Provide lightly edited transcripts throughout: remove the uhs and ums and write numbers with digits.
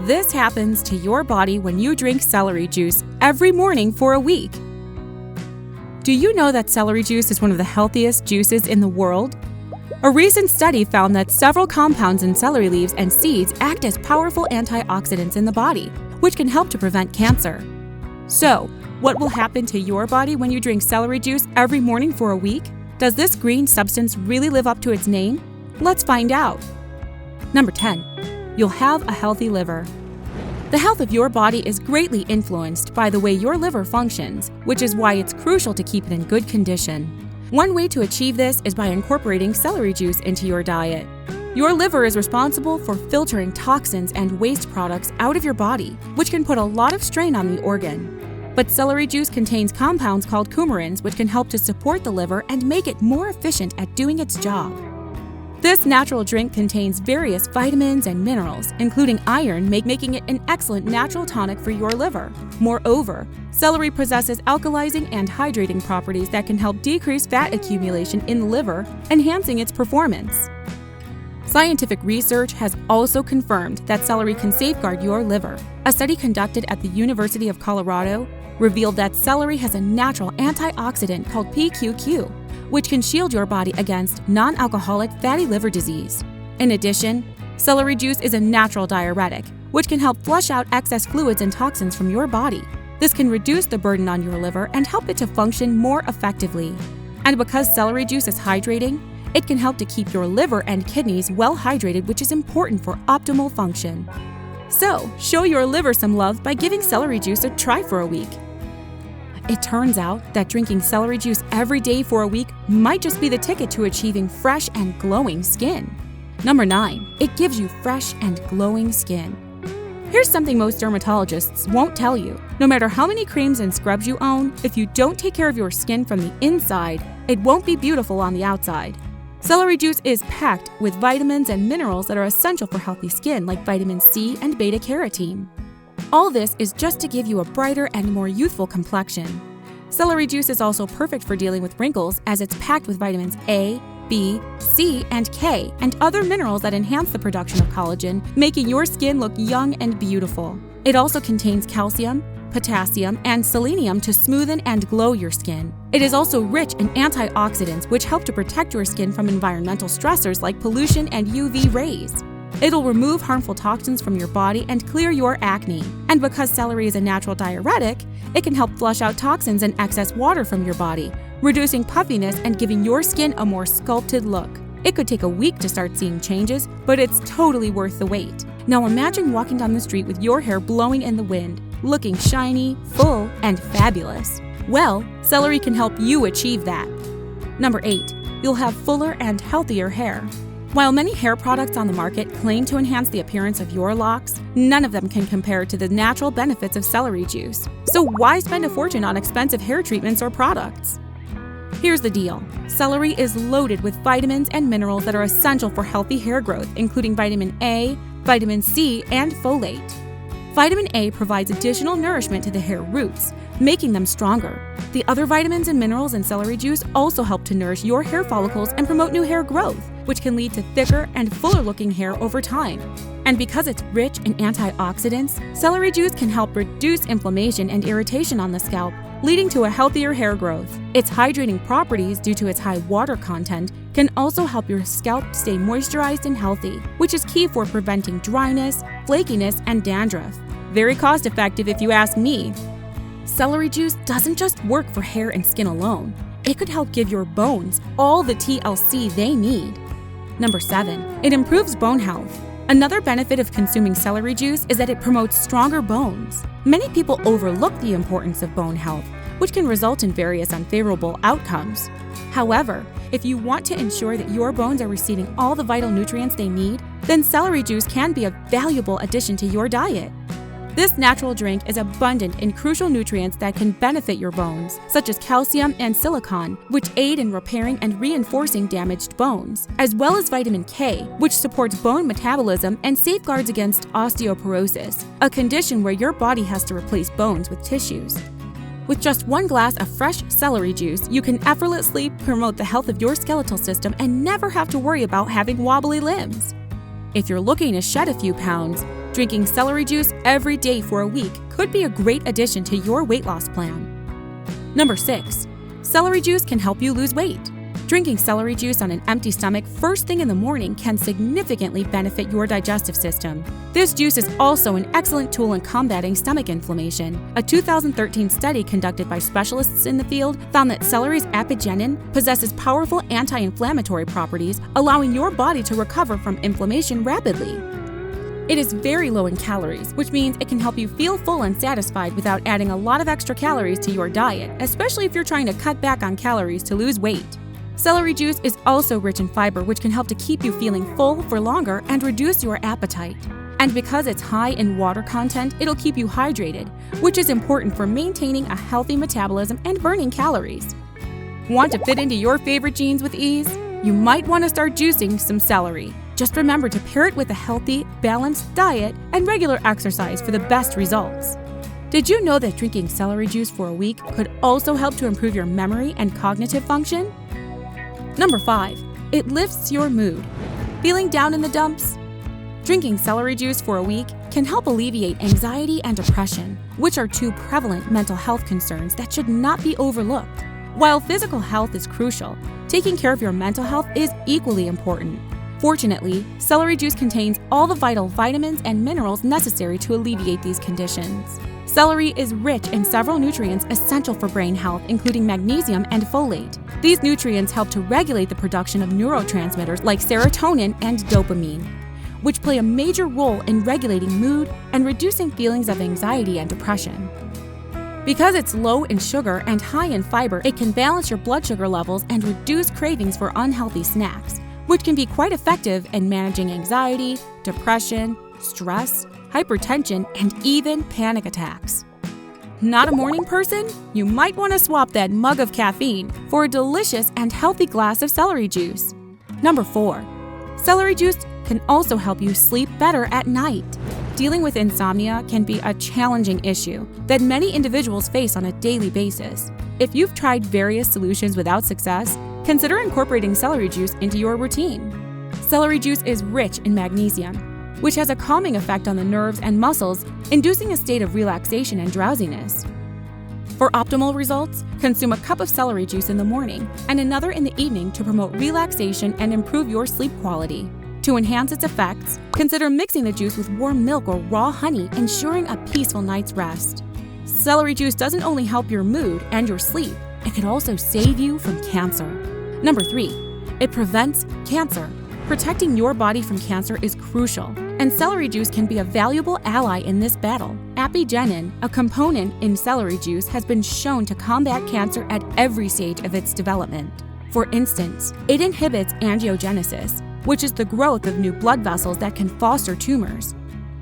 This happens to your body when you drink celery juice every morning for a week. Do you know that celery juice is one of the healthiest juices in the world? A recent study found that several compounds in celery leaves and seeds act as powerful antioxidants in the body, which can help to prevent cancer. So, what will happen to your body when you drink celery juice every morning for a week? Does this green substance really live up to its name? Let's find out. Number 10. You'll have a healthy liver. The health of your body is greatly influenced by the way your liver functions, which is why it's crucial to keep it in good condition. One way to achieve this is by incorporating celery juice into your diet. Your liver is responsible for filtering toxins and waste products out of your body, which can put a lot of strain on the organ. But celery juice contains compounds called coumarins, which can help to support the liver and make it more efficient at doing its job. This natural drink contains various vitamins and minerals, including iron, making it an excellent natural tonic for your liver. Moreover, celery possesses alkalizing and hydrating properties that can help decrease fat accumulation in the liver, enhancing its performance. Scientific research has also confirmed that celery can safeguard your liver. A study conducted at the University of Colorado revealed that celery has a natural antioxidant called PQQ, which can shield your body against non-alcoholic fatty liver disease. In addition, celery juice is a natural diuretic, which can help flush out excess fluids and toxins from your body. This can reduce the burden on your liver and help it to function more effectively. And because celery juice is hydrating, it can help to keep your liver and kidneys well hydrated, which is important for optimal function. So, show your liver some love by giving celery juice a try for a week. It turns out that drinking celery juice every day for a week might just be the ticket to achieving fresh and glowing skin. Number 9. It gives you fresh and glowing skin. Here's something most dermatologists won't tell you. No matter how many creams and scrubs you own, if you don't take care of your skin from the inside, it won't be beautiful on the outside. Celery juice is packed with vitamins and minerals that are essential for healthy skin, like vitamin C and beta-carotene. All this is just to give you a brighter and more youthful complexion. Celery juice is also perfect for dealing with wrinkles, as it's packed with vitamins A, B, C, and K, and other minerals that enhance the production of collagen, making your skin look young and beautiful. It also contains calcium, potassium, and selenium to smoothen and glow your skin. It is also rich in antioxidants, which help to protect your skin from environmental stressors like pollution and UV rays. It'll remove harmful toxins from your body and clear your acne. And because celery is a natural diuretic, it can help flush out toxins and excess water from your body, reducing puffiness and giving your skin a more sculpted look. It could take a week to start seeing changes, but it's totally worth the wait. Now imagine walking down the street with your hair blowing in the wind, looking shiny, full, and fabulous. Well, celery can help you achieve that. Number 8. You'll have fuller and healthier hair. While many hair products on the market claim to enhance the appearance of your locks, none of them can compare to the natural benefits of celery juice. So why spend a fortune on expensive hair treatments or products? Here's the deal. Celery is loaded with vitamins and minerals that are essential for healthy hair growth, including vitamin A, vitamin C, and folate. Vitamin A provides additional nourishment to the hair roots, making them stronger. The other vitamins and minerals in celery juice also help to nourish your hair follicles and promote new hair growth, which can lead to thicker and fuller-looking hair over time. And because it's rich in antioxidants, celery juice can help reduce inflammation and irritation on the scalp, leading to a healthier hair growth. Its hydrating properties, due to its high water content, can also help your scalp stay moisturized and healthy, which is key for preventing dryness, flakiness, and dandruff. Very cost-effective if you ask me. Celery juice doesn't just work for hair and skin alone. It could help give your bones all the TLC they need. Number 7. It improves bone health. Another benefit of consuming celery juice is that it promotes stronger bones. Many people overlook the importance of bone health, which can result in various unfavorable outcomes. However, if you want to ensure that your bones are receiving all the vital nutrients they need, then celery juice can be a valuable addition to your diet. This natural drink is abundant in crucial nutrients that can benefit your bones, such as calcium and silicon, which aid in repairing and reinforcing damaged bones, as well as vitamin K, which supports bone metabolism and safeguards against osteoporosis, a condition where your body has to replace bones with tissues. With just 1 glass of fresh celery juice, you can effortlessly promote the health of your skeletal system and never have to worry about having wobbly limbs. If you're looking to shed a few pounds, Drinking celery juice every day for a week could be a great addition to your weight loss plan. Number 6. Celery juice can help you lose weight. Drinking celery juice on an empty stomach first thing in the morning can significantly benefit your digestive system. This juice is also an excellent tool in combating stomach inflammation. A 2013 study conducted by specialists in the field found that celery's apigenin possesses powerful anti-inflammatory properties, allowing your body to recover from inflammation rapidly. It is very low in calories, which means it can help you feel full and satisfied without adding a lot of extra calories to your diet, especially if you're trying to cut back on calories to lose weight. Celery juice is also rich in fiber, which can help to keep you feeling full for longer and reduce your appetite. And because it's high in water content, it'll keep you hydrated, which is important for maintaining a healthy metabolism and burning calories. Want to fit into your favorite jeans with ease? You might want to start juicing some celery. Just remember to pair it with a healthy, balanced diet and regular exercise for the best results. Did you know that drinking celery juice for a week could also help to improve your memory and cognitive function? Number 5. It lifts your mood. Feeling down in the dumps? Drinking celery juice for a week can help alleviate anxiety and depression, which are two prevalent mental health concerns that should not be overlooked. While physical health is crucial, taking care of your mental health is equally important. Fortunately, celery juice contains all the vital vitamins and minerals necessary to alleviate these conditions. Celery is rich in several nutrients essential for brain health, including magnesium and folate. These nutrients help to regulate the production of neurotransmitters like serotonin and dopamine, which play a major role in regulating mood and reducing feelings of anxiety and depression. Because it's low in sugar and high in fiber, it can balance your blood sugar levels and reduce cravings for unhealthy snacks, which can be quite effective in managing anxiety, depression, stress, hypertension, and even panic attacks. Not a morning person? You might want to swap that mug of caffeine for a delicious and healthy glass of celery juice. Number 4. Celery juice can also help you sleep better at night. Dealing with insomnia can be a challenging issue that many individuals face on a daily basis. If you've tried various solutions without success, consider incorporating celery juice into your routine. Celery juice is rich in magnesium, which has a calming effect on the nerves and muscles, inducing a state of relaxation and drowsiness. For optimal results, consume a cup of celery juice in the morning and another in the evening to promote relaxation and improve your sleep quality. To enhance its effects, consider mixing the juice with warm milk or raw honey, ensuring a peaceful night's rest. Celery juice doesn't only help your mood and your sleep, it can also save you from cancer. Number 3. It prevents cancer. Protecting your body from cancer is crucial, and celery juice can be a valuable ally in this battle. Apigenin, a component in celery juice, has been shown to combat cancer at every stage of its development. For instance, it inhibits angiogenesis, which is the growth of new blood vessels that can foster tumors.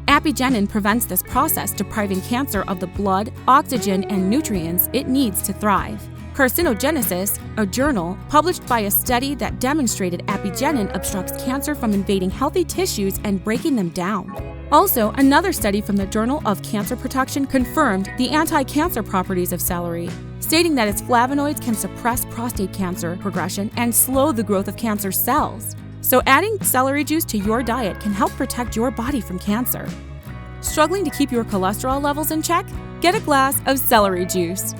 Apigenin prevents this process, depriving cancer of the blood, oxygen, and nutrients it needs to thrive. Carcinogenesis, a journal, published by a study that demonstrated apigenin obstructs cancer from invading healthy tissues and breaking them down. Also, another study from the Journal of Cancer Protection confirmed the anti-cancer properties of celery, stating that its flavonoids can suppress prostate cancer progression and slow the growth of cancer cells. So adding celery juice to your diet can help protect your body from cancer. Struggling to keep your cholesterol levels in check? Get a glass of celery juice.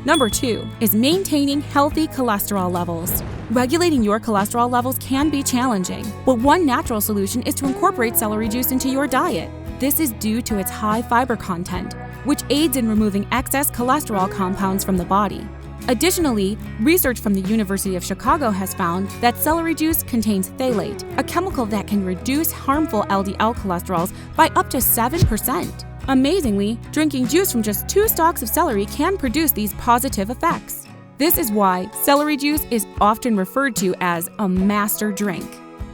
Number 2 is maintaining healthy cholesterol levels. Regulating your cholesterol levels can be challenging, but one natural solution is to incorporate celery juice into your diet. This is due to its high fiber content, which aids in removing excess cholesterol compounds from the body. Additionally, research from the University of Chicago has found that celery juice contains phthalate, a chemical that can reduce harmful LDL cholesterols by up to 7%. Amazingly, drinking juice from just 2 stalks of celery can produce these positive effects. This is why celery juice is often referred to as a master drink.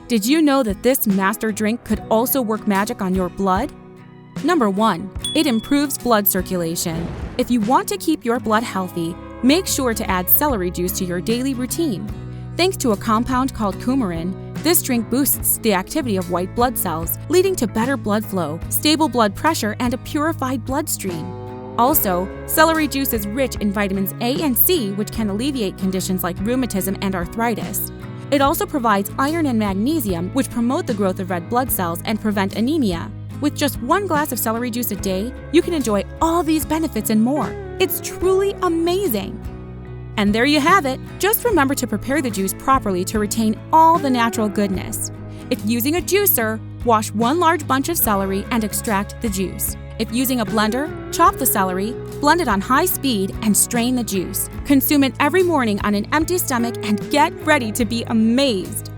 Did you know that this master drink could also work magic on your blood? Number 1. It improves blood circulation. If you want to keep your blood healthy, make sure to add celery juice to your daily routine. Thanks to a compound called coumarin, this drink boosts the activity of white blood cells, leading to better blood flow, stable blood pressure, and a purified bloodstream. Also, celery juice is rich in vitamins A and C, which can alleviate conditions like rheumatism and arthritis. It also provides iron and magnesium, which promote the growth of red blood cells and prevent anemia. With just 1 glass of celery juice a day, you can enjoy all these benefits and more. It's truly amazing! And there you have it. Just remember to prepare the juice properly to retain all the natural goodness. If using a juicer, wash 1 large bunch of celery and extract the juice. If using a blender, chop the celery, blend it on high speed, and strain the juice. Consume it every morning on an empty stomach and get ready to be amazed!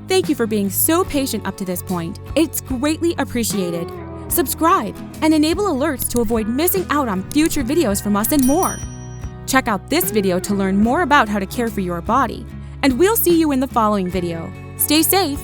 Thank you for being so patient up to this point. It's greatly appreciated. Subscribe and enable alerts to avoid missing out on future videos from us and more. Check out this video to learn more about how to care for your body. And we'll see you in the following video. Stay safe